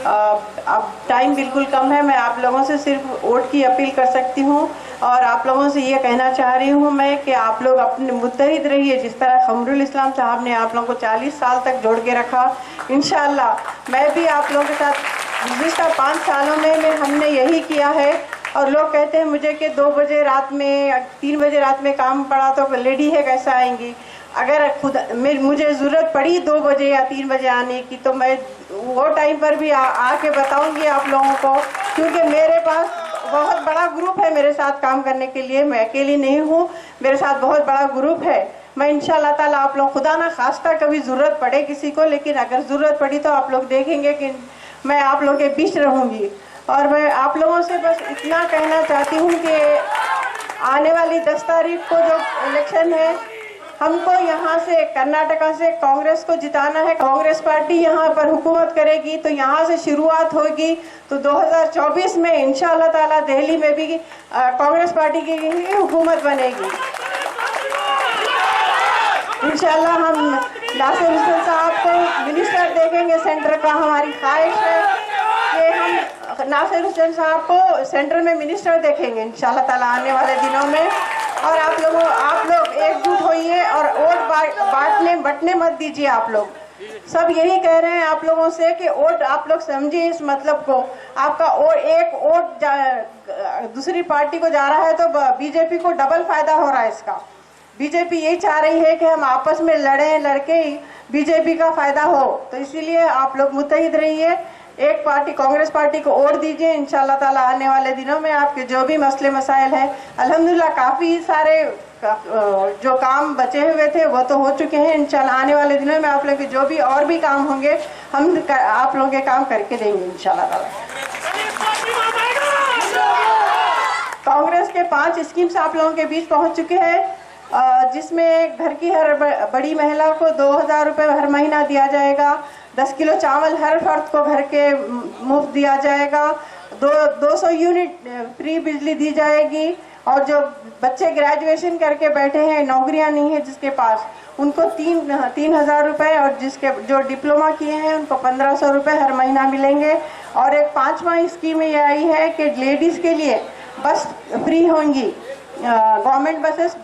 अब टाइम बिल्कुल कम है। मैं आप लोगों से सिर्फ वोट की अपील कर सकती हूँ और आप लोगों से ये कहना चाह रही हूँ मैं कि आप लोग अपने मुत्तहिद रहिए। जिस तरह खमरुल इस्लाम साहब ने आप लोगों को 40 साल तक जोड़ के रखा, इंशाअल्लाह मैं भी आप लोगों के साथ गुज़िश्ता 5 सालों में हमने यही किया है। और लोग कहते हैं मुझे कि 2 बजे रात में 3 बजे रात में काम पड़ा तो लेडी है कैसे आएंगी। अगर खुद मुझे ज़रूरत पड़ी 2 बजे या 3 बजे आने की तो मैं वो टाइम पर भी आके बताऊंगी आप लोगों को, क्योंकि मेरे पास बहुत बड़ा ग्रुप है मेरे साथ काम करने के लिए। मैं अकेली नहीं हूँ, मेरे साथ बहुत बड़ा ग्रुप है। मैं इंशाअल्लाह ताला आप लोग खुदा ना खास्ता कभी ज़रूरत पड़े किसी को, लेकिन अगर ज़रूरत पड़ी तो आप लोग देखेंगे कि मैं आप लोगों के बीच रहूँगी। और मैं आप लोगों से बस इतना कहना चाहती हूँ कि आने वाली 10 तारीख को जो इलेक्शन है, हमको यहाँ से कर्नाटका से कांग्रेस को जिताना है। कांग्रेस पार्टी यहाँ पर हुकूमत करेगी तो यहाँ से शुरुआत होगी। तो 2024 में इंशाअल्लाह ताला दिल्ली में भी कांग्रेस पार्टी की हुकूमत बनेगी। इंशाअल्लाह हम नासिर हुसैन साहब को मिनिस्टर देखेंगे सेंटर का। हमारी ख्वाहिश है कि हम नासिर हुसैन साहब को सेंटर में मिनिस्टर देखेंगे इंशाअल्लाह ताला आने वाले दिनों में। और आप लोग एकजुट होइए और वोट बटने मत दीजिए। आप लोग सब यही कह रहे हैं आप लोगों से कि वोट आप लोग समझिए इस मतलब को। आपका एक वोट दूसरी पार्टी को जा रहा है तो बीजेपी को डबल फायदा हो रहा है इसका। बीजेपी यही चाह रही है कि हम आपस में लड़के ही बीजेपी का फायदा हो। तो इसीलिए आप लोग मुत्तहिद रहिए, एक पार्टी कांग्रेस पार्टी को वोट दीजिए। इंशाअल्लाह ताला आने वाले दिनों में आपके जो भी मसले मसाइल हैं, अल्हम्दुलिल्लाह काफ़ी सारे जो काम बचे हुए थे वो तो हो चुके हैं। इंशाअल्लाह आने वाले दिनों में आप लोग के जो भी और भी काम होंगे हम आप लोगों के काम करके देंगे इंशाअल्लाह ताला। कांग्रेस के 5 स्कीम्स आप लोगों के बीच पहुंच चुके हैं, जिसमें घर की हर बड़ी महिला को 2000 रुपये हर महीना दिया जाएगा। 10 किलो चावल हर फर्द को घर के मुफ्त दिया जाएगा। 200 यूनिट फ्री बिजली दी जाएगी। और जो बच्चे ग्रेजुएशन करके बैठे हैं, नौकरियां नहीं है जिसके पास, उनको 3000 रुपये, और जो डिप्लोमा किए हैं उनको 1500 रुपये हर महीना मिलेंगे। और एक 5वां स्कीम ये आई है कि लेडीज़ के लिए बस फ्री होंगी। गवर्नमेंट बसेस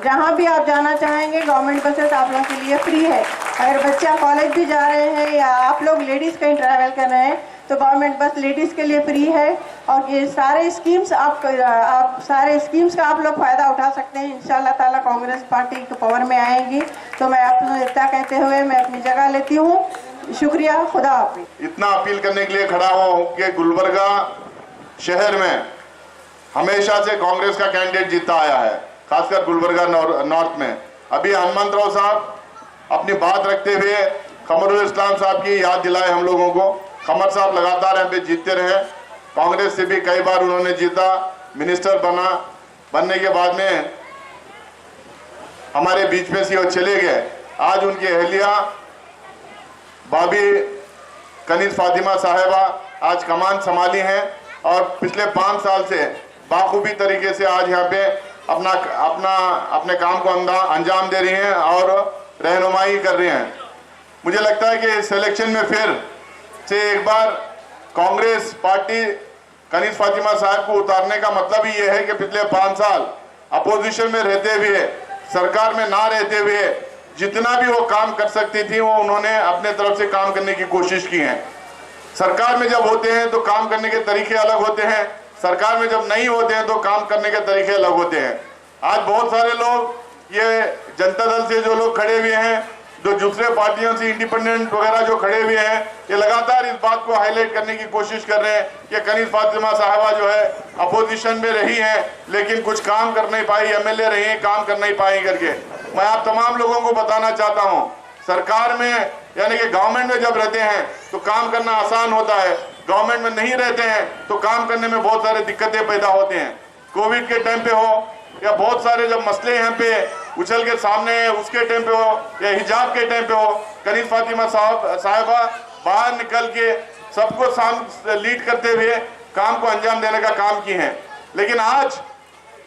जहाँ भी आप जाना चाहेंगे गवर्नमेंट बसेस आप लोगों के लिए फ्री है। अगर बच्चा कॉलेज भी जा रहे हैं या आप लोग लेडीज़ कहीं ट्रैवल कर रहे हैं तो गवर्नमेंट बस लेडीज़ के लिए फ्री है। और ये सारे स्कीम्स आप सारे स्कीम्स का आप लोग फ़ायदा उठा सकते हैं। इंशाअल्लाह ताला कांग्रेस पार्टी के पावर में आएगी तो मैं आप लोग इतना कहते हुए मैं अपनी जगह लेती हूँ। शुक्रिया, खुदा हाफिज़। इतना अपील करने के लिए खड़ा हूँ कि गुलबर्गा शहर में हमेशा से कांग्रेस का कैंडिडेट जीता आया है, खासकर गुलबर्गा नॉर्थ में। अभी हनुमंतराव साहब अपनी बात रखते हुए खमरुल इस्लाम साहब की याद दिलाए हम लोगों को। खमर साहब लगातार यहाँ पे जीतते रहे, कांग्रेस से भी कई बार उन्होंने जीता, मिनिस्टर बनने के बाद में हमारे बीच में से वो चले गए। आज उनकी अहलिया भाभी कनीज फातिमा साहिबा आज कमान संभाली हैं और पिछले 5 साल से बाखूबी तरीके से आज यहाँ पे अपने काम को अंजाम दे रही हैं और रहनुमाई कर रही हैं। मुझे लगता है कि इस इलेक्शन में फिर से एक बार कांग्रेस पार्टी कनीज फातिमा साहब को उतारने का मतलब ही ये है कि पिछले 5 साल अपोजिशन में रहते हुए, सरकार में ना रहते हुए जितना भी वो काम कर सकती थी वो उन्होंने अपने तरफ से काम करने की कोशिश की है। सरकार में जब होते हैं तो काम करने के तरीके अलग होते हैं, सरकार में जब नहीं होते हैं तो काम करने के तरीके अलग होते हैं। आज बहुत सारे लोग ये जनता दल से जो लोग खड़े हुए हैं, जो दूसरे पार्टियों से इंडिपेंडेंट वगैरह जो खड़े हुए हैं, ये लगातार इस बात को हाईलाइट करने की कोशिश कर रहे हैं कि कनीज फातिमा साहिबा जो है अपोजिशन में रही हैं लेकिन कुछ काम कर नहीं पाई, एमएलए रही हैं काम कर नहीं पाई करके। मैं आप तमाम लोगों को बताना चाहता हूँ, सरकार में यानी कि गवर्नमेंट में जब रहते हैं तो काम करना आसान होता है, गवर्नमेंट में नहीं रहते हैं तो काम करने में बहुत सारे दिक्कतें पैदा होते हैं। कोविड के टाइम पे हो या बहुत सारे जब मसले यहाँ पे उछल के सामने है उसके टाइम पे हो या हिजाब के टाइम पे हो, कनीज फातिमा साहिबा बाहर निकल के सबको लीड करते हुए काम को अंजाम देने का काम की हैं। लेकिन आज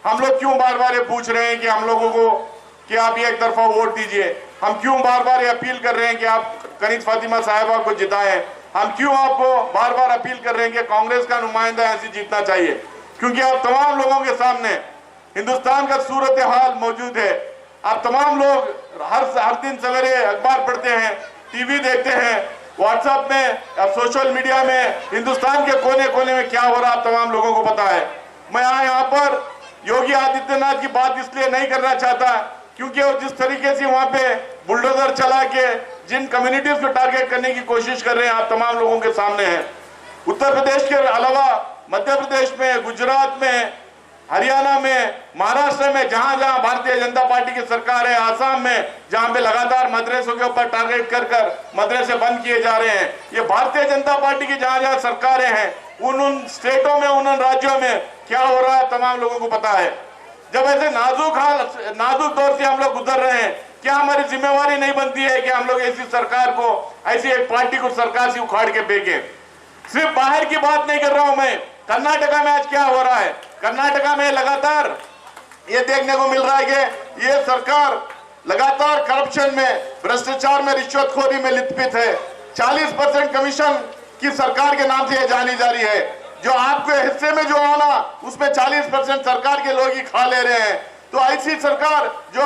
हम लोग क्यों बार बार ये पूछ रहे हैं कि हम लोगों को कि आप ये एक तरफा वोट दीजिए, हम क्यों बार बार ये अपील कर रहे हैं कि आप कनीज फातिमा साहिबा को जिताएं। हम क्यों आपको बार बार अपील कर रहे हैं कि कांग्रेस का नुमाइंदा ऐसे जीतना चाहिए, क्योंकि आप तमाम लोगों के सामने हिंदुस्तान का सूरत हाल मौजूद है। आप तमाम लोग हर दिन सवेरे अखबार पढ़ते हैं, टीवी देखते हैं, व्हाट्सएप में, सोशल मीडिया में हिंदुस्तान के कोने कोने में क्या हो रहा है आप तमाम लोगों को पता है। मैं यहाँ पर योगी आदित्यनाथ की बात इसलिए नहीं करना चाहता क्योंकि वो जिस तरीके से वहां पे बुलडोजर चला के जिन कम्युनिटीज को टारगेट करने की कोशिश कर रहे हैं आप तमाम लोगों के सामने है। उत्तर प्रदेश के अलावा मध्य प्रदेश में, गुजरात में, हरियाणा में, महाराष्ट्र में, जहां जहां भारतीय जनता पार्टी की सरकार है, आसाम में जहां पे लगातार मदरसों के ऊपर टारगेट कर मदरसे बंद किए जा रहे हैं, ये भारतीय जनता पार्टी की जहां जहां सरकारें हैं उन स्टेटों में, उन राज्यों में क्या हो रहा है तमाम लोगों को पता है। जब ऐसे नाजुक दौर से हम लोग गुजर रहे हैं, क्या हमारी जिम्मेवारी नहीं बनती है कि हम लोग ऐसी सरकार को, ऐसी एक पार्टी को सरकार से उखाड़ के फेंके। सिर्फ बाहर की बात नहीं कर रहा हूं मैं, कर्नाटका में आज क्या हो रहा है, कर्नाटका में लगातार ये देखने को मिल रहा है कि ये सरकार लगातार करप्शन में, भ्रष्टाचार में, रिश्वतखोरी में लिप्त है। 40% कमीशन की सरकार के नाम से ये जानी जा रही है। जो आपके हिस्से में जो आना उसमें 40% सरकार के लोग ही खा ले रहे हैं। तो ऐसी सरकार जो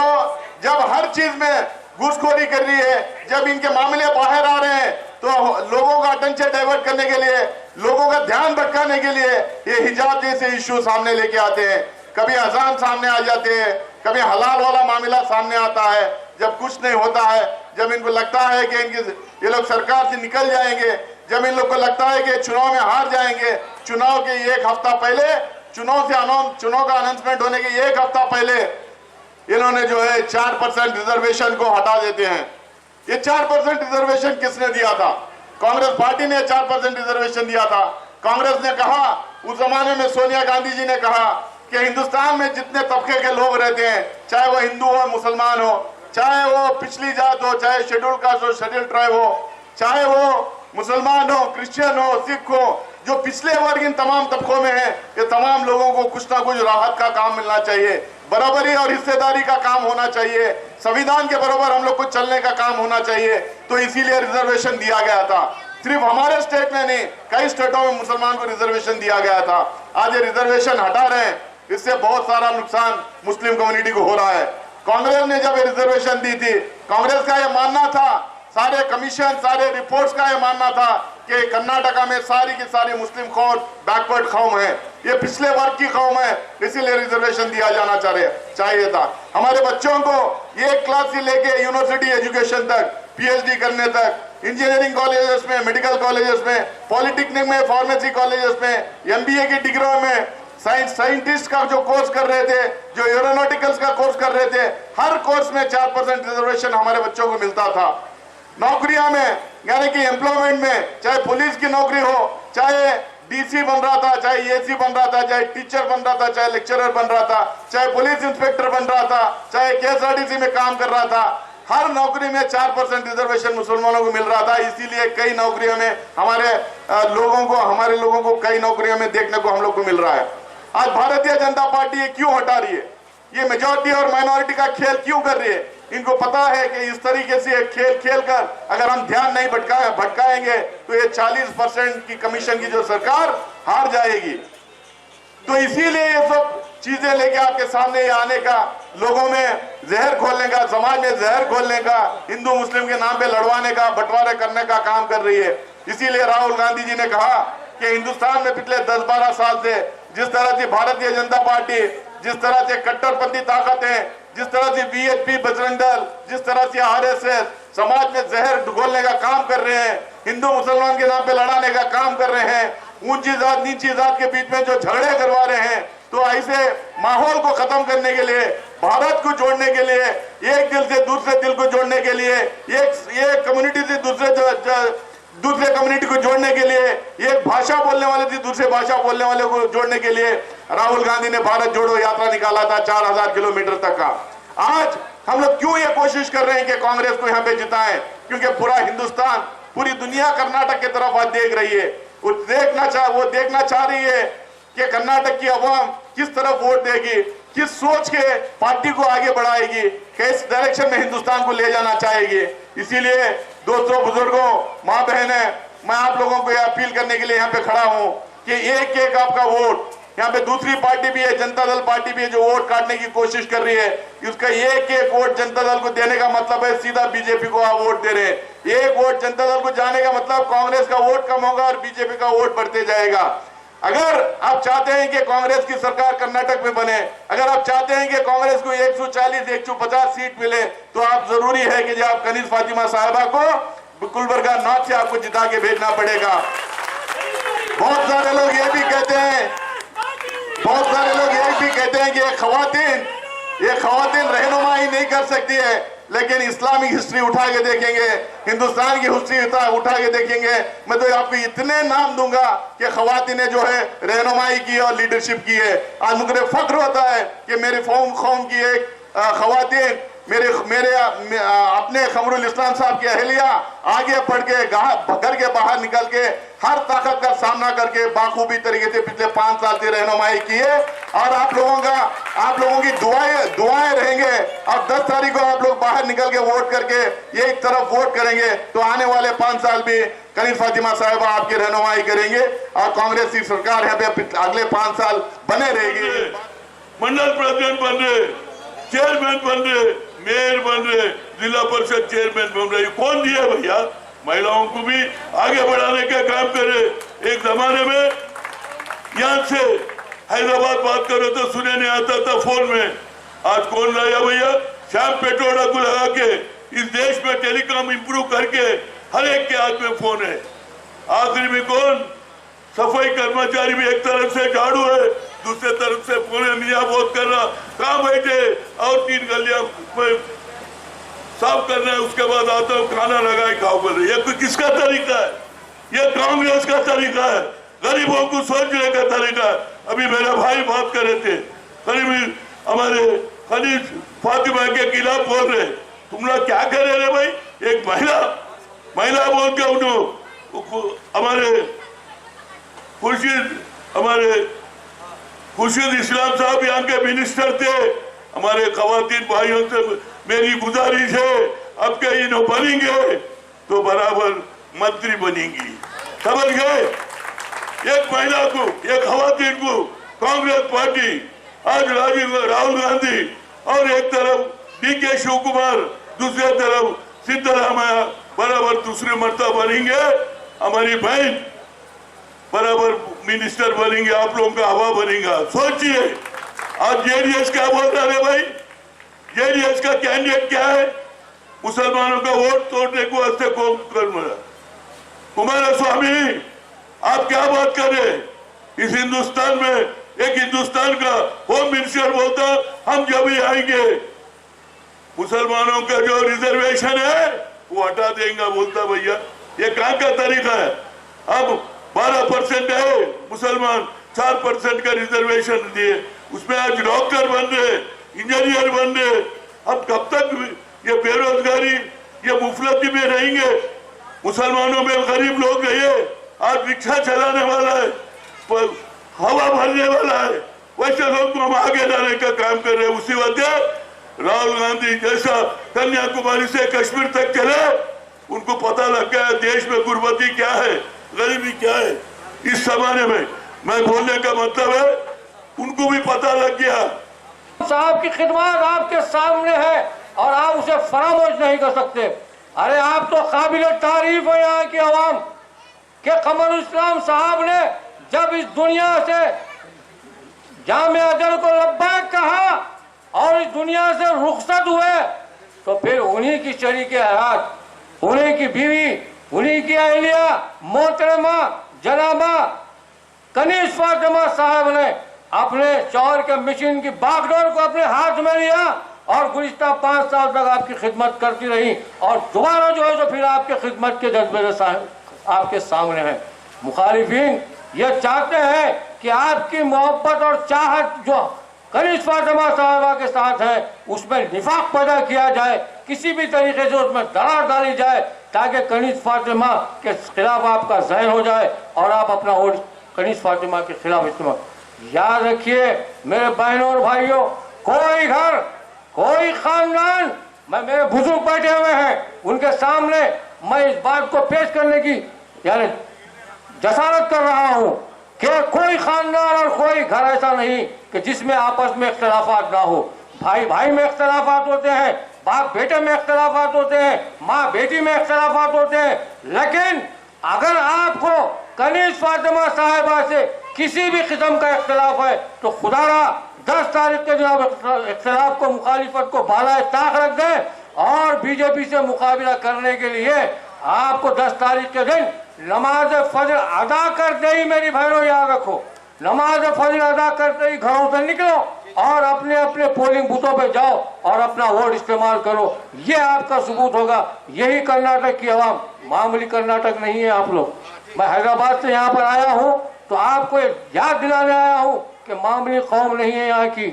जब हर चीज में घूसखोरी कर रही है, जब इनके मामले बाहर आ रहे हैं तो लोगों का अटेंशन डाइवर्ट करने के लिए, लोगों का ध्यान भटकाने के लिए ये हिजाब जैसे इश्यू सामने लेके आते हैं। कभी अजान सामने आ जाते हैं, कभी हलाल वाला मामला सामने आता है। जब कुछ नहीं होता है, जब इनको लगता है कि ये लोग सरकार से निकल जाएंगे, जब इन लोग को लगता है कि चुनाव में हार जाएंगे, चुनाव के एक हफ्ता पहले, चुनाव का अनाउंसमेंट होने के एक हफ्ता पहले इन्होंने जो है 4% रिजर्वेशन को हटा देते हैं। ये 4% रिजर्वेशन किसने दिया था? कांग्रेस पार्टी ने 4% रिजर्वेशन दिया था। कांग्रेस ने कहा, उस जमाने में सोनिया गांधी जी ने कहा कि हिंदुस्तान में जितने तबके के लोग रहते हैं, चाहे वो हिंदू हो, मुसलमान हो, चाहे वो पिछली जात हो, चाहे शेड्यूल कास्ट हो, शेड्यूल ट्राइब हो, चाहे वो मुसलमान हो, क्रिश्चियन हो, सिख हो, जो पिछले वर्ग इन तमाम तबकों में है, ये तमाम लोगों को कुछ ना कुछ राहत का काम मिलना चाहिए, बराबरी और हिस्सेदारी का काम होना चाहिए, संविधान के बराबर हम लोग को चलने का काम होना चाहिए। तो इसीलिए रिजर्वेशन दिया गया था। सिर्फ हमारे स्टेट में नहीं, कई स्टेटों में मुसलमान को रिजर्वेशन दिया गया था। आज ये रिजर्वेशन हटा रहे हैं, इससे बहुत सारा नुकसान मुस्लिम कम्युनिटी को हो रहा है। कांग्रेस ने जब रिजर्वेशन दी थी, कांग्रेस का यह मानना था, सारे कमीशन, सारे रिपोर्ट्स का यह मानना था कि कर्नाटका में सारी की सारी मुस्लिम कौम बैकवर्ड कौम है, ये पिछले वर्ग की कौम है, इसीलिए रिजर्वेशन दिया जाना चाहिए था। हमारे बच्चों को एक क्लास से लेके यूनिवर्सिटी एजुकेशन तक, पीएचडी करने तक, इंजीनियरिंग कॉलेजेस में, मेडिकल कॉलेजेस में, पॉलिटेक्निक में, फार्मेसी कॉलेजेस में, एमबीए की डिग्रियों में, साइंटिस्ट का जो कोर्स कर रहे थे, जो एरोनॉटिकल्स का कोर्स कर रहे थे, हर कोर्स में 4% रिजर्वेशन हमारे बच्चों को मिलता था। नौकरियों में, यानी कि एम्प्लॉयमेंट में, चाहे पुलिस की नौकरी हो, चाहे डीसी बन रहा था, चाहे एसी बन रहा था, चाहे टीचर बन रहा था, चाहे लेक्चरर बन रहा था, चाहे पुलिस इंस्पेक्टर बन रहा था, चाहे केएसआरटीसी में काम कर रहा था, हर नौकरी में 4% रिजर्वेशन मुसलमानों को मिल रहा था। इसीलिए कई नौकरियों में हमारे लोगों को कई नौकरियों में देखने को हम लोग को मिल रहा है। आज भारतीय जनता पार्टी ये क्यों हटा रही है? ये मेजॉरिटी और माइनॉरिटी का खेल क्यों कर रही है? इनको पता है कि इस तरीके से खेल खेलकर अगर हम ध्यान नहीं भटकाएंगे तो ये 40% की कमीशन की जो सरकार हार जाएगी। तो इसीलिए ये सब चीजें लेके आपके सामने आने का, लोगों में जहर घोलने का, समाज में जहर घोलने का, हिंदू मुस्लिम के नाम पे लड़वाने का, बंटवारे करने का काम कर रही है। इसीलिए राहुल गांधी जी ने कहा कि हिंदुस्तान में पिछले 10-12 साल से जिस तरह से भारतीय जनता पार्टी, जिस तरह से कट्टरपंथी ताकतें, जिस तरह से बीएचपी, बजरंग दल, जिस तरह से आरएसएस समाज में जहर घोलने का काम कर रहे हैं, हिंदू मुसलमान के नाम पे लड़ाने का काम कर रहे हैं, ऊंची जात नीची जात के बीच में जो झगड़े करवा रहे हैं, तो ऐसे माहौल को खत्म करने के लिए, भारत को जोड़ने के लिए, एक दिल से दूसरे दिल को जोड़ने के लिए, एक कम्युनिटी से दूसरे कम्युनिटी को जोड़ने के लिए, एक भाषा बोलने वाले से दूसरे भाषा बोलने वाले को जोड़ने के लिए राहुल गांधी ने भारत जोड़ो यात्रा निकाला था 4000 किलोमीटर तक का। आज हम लोग क्यों ये कोशिश कर रहे हैं कि कांग्रेस को यहाँ पे जिताएं? क्योंकि पूरा हिंदुस्तान, पूरी दुनिया कर्नाटक की तरफ आज देख रही है। वो देखना चाह रही है कि कर्नाटक की अवाम किस तरफ वोट देगी, किस सोच के पार्टी को आगे बढ़ाएगी, किस डायरेक्शन में हिंदुस्तान को ले जाना चाहेगी। इसीलिए दोस्तों, बुजुर्गों, माँ बहनें, मैं आप लोगों को यह अपील करने के लिए यहाँ पे खड़ा हूँ कि एक एक आपका वोट, यहाँ पे दूसरी पार्टी भी है, जनता दल पार्टी भी है, जो वोट काटने की कोशिश कर रही है, उसका एक एक वोट जनता दल को देने का मतलब है सीधा बीजेपी को आप वोट दे रहे हैं। एक वोट जनता दल को जाने का मतलब कांग्रेस का वोट कम होगा और बीजेपी का वोट बढ़ते जाएगा। अगर आप चाहते हैं कि कांग्रेस की सरकार कर्नाटक में बने, अगर आप चाहते हैं कि कांग्रेस को 140-150 सीट मिले, तो आप जरूरी है कि जो आप कनीज फातिमा साहिबा को गुलबर्गा नॉर्थ से आपको जिता के भेजना पड़ेगा। बहुत सारे लोग ये भी कहते हैं, बहुत सारे लोग ये भी कहते हैं कि ये खवातीन रहनुमाई नहीं कर सकती है, लेकिन इस्लामिक हिस्ट्री उठा के देखेंगे, हिंदुस्तान की हिस्ट्री उठा के देखेंगे, मैं तो आपको इतने नाम दूंगा कि खवातीन ने जो है रहनुमाई की और लीडरशिप की है। आज मुझे फख्र होता है कि मेरे कौम की एक खवातीन, मेरे अपने खमरुल इस्लाम साहब की अहलिया आगे बढ़ के घर के बाहर निकल के हर ताकत का सामना करके बाखूबी तरीके से पिछले 5 साल से रहनुमाई की है। और आप लोगों की दुआएं रहेंगे। और 10 तारीख को आप लोग बाहर निकल के वोट करके एक तरफ वोट करेंगे, तो आने वाले 5 साल भी कनीज फातिमा साहिबा आपकी रहनुमाई करेंगे और कांग्रेस की सरकार यहाँ पे अगले 5 साल बने रहेगी। मंडल प्रेसिडेंट बन रहे, चेयरमैन बन रहे, मेयर बन रहे, जिला परिषद चेयरमैन बन रहे, कौन दिया भैया? महिलाओं को भी आगे बढ़ाने का काम करे। एक जमाने में यहाँ से हैदराबाद बात करो तो सुने नहीं आता था फोन में, आज कौन लाया भैया? श्याम पेट्रोड़ा को लगा के इस देश में टेलीकॉम इंप्रूव करके हर एक के हाथ में फोन है। आखिरी में कौन? सफाई कर्मचारी भी एक तरफ से झाड़ू है, दूसरे तरफ से फोन मियाँ बहुत कर रहा, कहाँ बैठे और 3 गलियां साफ करना है, उसके बाद आता हूँ खाना लगाए खाओ बोले। ये किसका तरीका है? ये कांग्रेस का तरीका है, गरीबों को सोचने का तरीका है। अभी मेरा भाई बात कर रहे थे, करीब हमारे कनीज फातिमा के खिलाफ बोल रहे, तुम लोग क्या कर रहे भाई? एक महिला बोल के उन्होंने हमारे खुर्शीद इस्लाम साहब यहाँ के मिनिस्टर थे। हमारे खवातीन भाइयों से मेरी गुजारिश है, अब के इन्हों बनेंगे तो बराबर मंत्री बनेंगी, समझ गए? एक महिला को, एक खवातीन को कांग्रेस पार्टी आज राहुल गांधी और एक तरफ डीके शिव कुमार, दूसरे तरफ सिद्धरामैया बराबर दूसरे मर्तबा बनेंगे। हमारी बहन बराबर मिनिस्टर बनेंगे, आप लोगों का हवा बनेगा। सोचिए आज जेडीएस क्या बोल रहा है भाई? जेडीएस का कैंडिडेट क्या है? मुसलमानों का वोट तोड़ने को वास्ते कुमारस्वामी, आप क्या बात कर रहे? इस हिंदुस्तान में एक हिंदुस्तान का होम मिनिस्टर बोलता हम जब ही आएंगे मुसलमानों का जो रिजर्वेशन है वो हटा देंगे, बोलता भैया ये कहाँ का तरीका है? अब 12% है मुसलमान, 4% का रिजर्वेशन दिए, उसमें आज डॉक्टर बन रहे, इंजीनियर बन रहे। अब कब तक ये बेरोजगारी, ये मुफलती में रहेंगे? मुसलमानों में गरीब लोग रहे, आज रिक्शा चलाने वाला है, हवा भरने वाला है, वैसे लोग को हम आगे लाने का काम कर रहे हैं। उसी वजह राहुल गांधी जैसा कन्याकुमारी से कश्मीर तक चले, उनको पता लग गया देश में गुर्बती क्या है, गरीबी क्या है। इस जमाने में मैं बोलने का मतलब है उनको भी पता लग गया। साहब की खिदमत आपके सामने है और आप उसे फरामोश नहीं कर सकते। अरे आप तो काबिल तारीफ है यहाँ की आवाम के कमरुल इस्लाम साहब ने जब इस दुनिया से जामे अजल को लब्बैक कहा और इस दुनिया से रुखसत हुए, तो फिर उन्हीं की शरीके हयात, उन्हीं की बीवी, उन्हीं की अहलिया मोहतरमा जनाबा कनीज फातिमा साहब ने अपने शौहर के मिशन की बागडोर को अपने हाथ में लिया और गुज़िश्ता 5 साल तक आपकी खिदमत करती रही और दोबारा जो है तो फिर आपके खिदमत के जज्बे से आपके सामने है। मुखालिफिन ये चाहते हैं कि आपकी मोहब्बत और चाहत जो कनीज फातिमा साहिबा के साथ है उसमें निफाक पैदा किया जाए, किसी भी तरीके से उसमें दरार डाली जाए ताकि कनीज फातिमा के खिलाफ आपका जहन हो जाए और आप अपना वोट कनीज फातिमा के खिलाफ इस्तेमाल। याद रखिए मेरे बहनों और भाइयों, कोई घर, कोई खानदान, मेरे बुजुर्ग बैठे हुए हैं, उनके सामने मैं इस बात को पेश करने की यानी जसारत कर रहा हूं कि कोई खानदान और कोई घर ऐसा नहीं कि जिसमें आपस में इख्तलाफात ना हो। भाई भाई में इख्तलाफात होते हैं, बाप बेटे में इख्तलाफात होते हैं, माँ बेटी में इख्तलाफात होते हैं, लेकिन अगर आपको कनीज फातिमा साहिबा से किसी भी किस्म का इख्तलाफ है तो खुदारा 10 तारीख के दिन आप इख्तलाफ को, मुखालिफत को बाला ताक रख दें और बीजेपी से मुकाबला करने के लिए आपको 10 तारीख के दिन नमाज फजर अदा करते ही, मेरी बहनों याद रखो, नमाज फजर अदा करते ही घरों से निकलो और अपने अपने पोलिंग बूथों पे जाओ और अपना वोट इस्तेमाल करो। ये आपका सबूत होगा। यही कर्नाटक की आवाम, मामूली कर्नाटक नहीं है आप लोग। मैं हैदराबाद से यहाँ पर आया हूँ तो आपको याद दिलाने आया हूँ कि मामूली कौम नहीं है यहाँ की।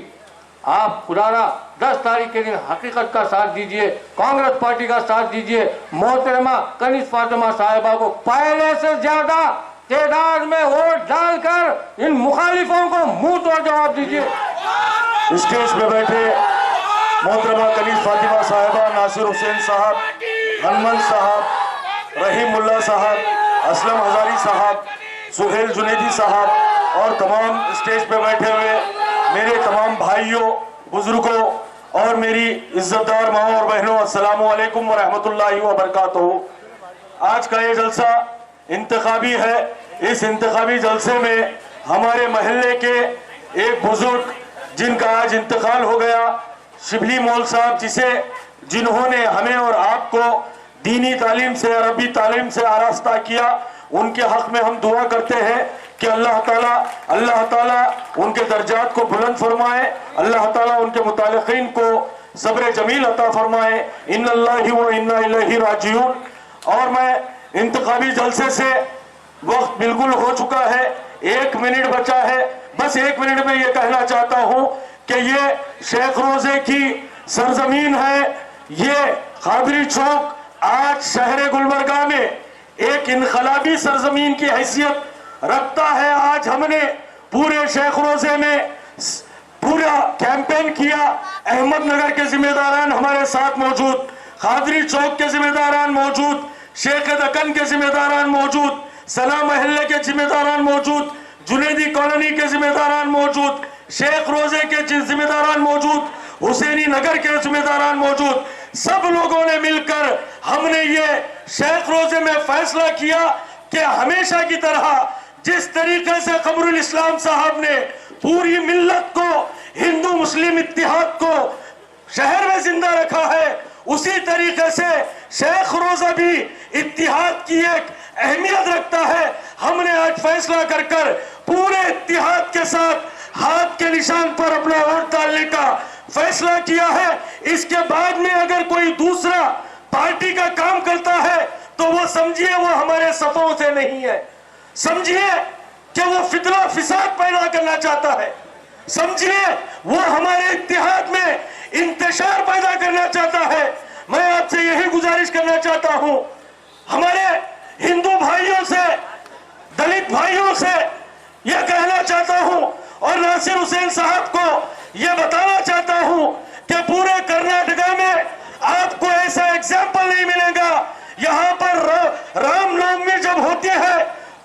आप खुदारा 10 तारीख के दिन हकीकत का साथ दीजिए, कांग्रेस पार्टी का साथ दीजिए, मोहतरमा कनीज फातिमा साहिबा को पहले से ज्यादा तादाद में वोट डालकर इन मुखालिफों को मुंह तोड़ जवाब दीजिए। स्टेज पे बैठे मोहतरमा कनीज फातिमा साहिबा, नासिर हुसैन साहब, हनुमान साहब, रहीम मुल्ला साहब, असलम हजारी साहब, सुहेल जुनेदी साहब और तमाम स्टेज पे बैठे हुए मेरे तमाम भाइयों, बुजुर्गों और मेरी इज्जतदार माओ और बहनों, अस्सलामु अलैकुम व रहमतुल्लाहि व बरकातुहू। आज का ये जलसा इंतखाबी है। इस इंतखाबी जलसे में हमारे महल्ले के एक बुजुर्ग जिनका आज इंतकाल हो गया, शिबली मौल साहब, जिन्होंने हमें और आपको दीनी तालीम से, अरबी तालीम से आरास्ता किया, उनके हक में हम दुआ करते हैं कि अल्लाह ताला उनके दर्जात को बुलंद फरमाए, अल्लाह ताला उनके मुतालिकीन को सब्र जमील अता फरमाए। इन्नल्लाहि व इन्ना इलैहि राजिऊन। और मैं इंतखाबी जलसे से वक्त बिल्कुल हो चुका है, 1 मिनट बचा है। बस 1 मिनट में ये कहना चाहता हूं कि ये शेख रोजे की सरजमीन है। ये कादरी चौक आज शहर गुलबर्गा में एक इनकलाबी सरजमीन की हैसियत रखता है। आज हमने पूरे शेख रोजे में पूरा कैंपेन किया। अहमदनगर के जिम्मेदारान हमारे साथ मौजूद, कादरी चौक के जिम्मेदारान मौजूद, शेख दक्कन के जिम्मेदारान मौजूद, सना महल्ले के जिम्मेदारान मौजूद, जुनेदी कॉलोनी के जिम्मेदारान मौजूद, शेख रोजे के जिम्मेदारान मौजूद, हुसैनी नगर के जिम्मेदारान मौजूद। सब लोगों ने मिलकर हमने ये शेख रोजे में फैसला किया कि हमेशा की तरह जिस तरीके से कमरुल इस्लाम साहब ने पूरी मिल्लत को, हिंदू मुस्लिम इत्तिहाद को शहर में जिंदा रखा है, उसी तरीके से शेख रोजा भी इत्तिहाद की एक अहमियत रखता है। हमने आज फैसला कर पूरे इत्तिहाद के साथ हाथ के निशान पर अपना वोट डालने का फैसला किया है। इसके बाद में अगर कोई दूसरा पार्टी का काम करता है तो वो समझिए वो हमारे सफों से नहीं है, समझिए कि वो फितना फिसाद पैदा करना चाहता है, समझिए वो हमारे इत्तिहाद में इंतशार पैदा करना चाहता है। मैं आपसे यही गुजारिश करना चाहता हूं, हमारे हिंदू भाइयों से, दलित भाइयों से यह कहना चाहता हूं और नासिर हुसैन साहब को यह बताना चाहता हूं कि पूरे कर्नाटका में आपको ऐसा एग्जाम्पल नहीं मिलेगा। यहां पर रामनवमी जब होती है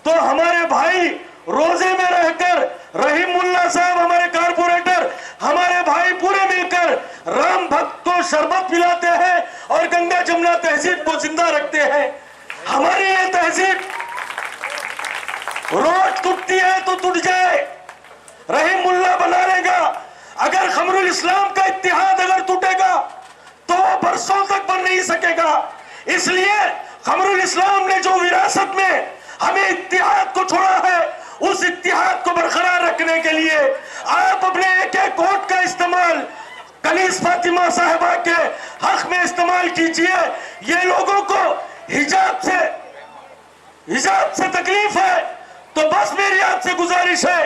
तो हमारे भाई रोजे में रहकर, रहीम मुल्ला साहब हमारे कारपोरेटर, हमारे भाई पूरे मिलकर राम भक्त को शरबत पिलाते हैं और गंगा जमुना तहजीब को जिंदा रखते हैं। हमारी ये तहजीब रोज टूटती है तो टूट जाए, रहीम मुल्ला बना लेगा। अगर कमरुल इस्लाम का इत्तिहाद अगर टूटेगा तो वो बरसों तक बन नहीं सकेगा। इसलिए कमरुल इस्लाम ने जो विरासत में हमें इत्तिहाद को छोड़ा है, उस इत्तिहाद को बरकरार रखने के लिए आप अपने एक एक वोट का इस्तेमाल कनीज फातिमा साहिबा के हक में इस्तेमाल कीजिए। ये लोगों को हिजाब से तकलीफ है तो बस मेरी आपसे गुजारिश है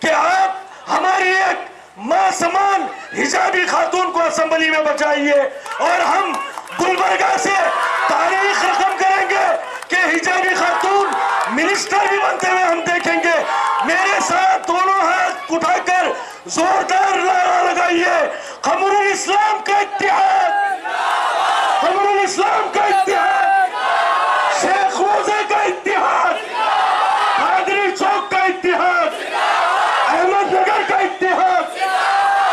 कि आप हमारी एक मां समान हिजाबी खातून को असेंबली में बचाइए और हम गुलबर्गा से तारीख रकम करेंगे कि हिजाबी खातून मिनिस्टर भी बनते हुए हम देखेंगे। मेरे साथ दोनों हाथ उठाकर जोरदार नारा लगाइए, कमरुल इस्लाम का इत्तिहाद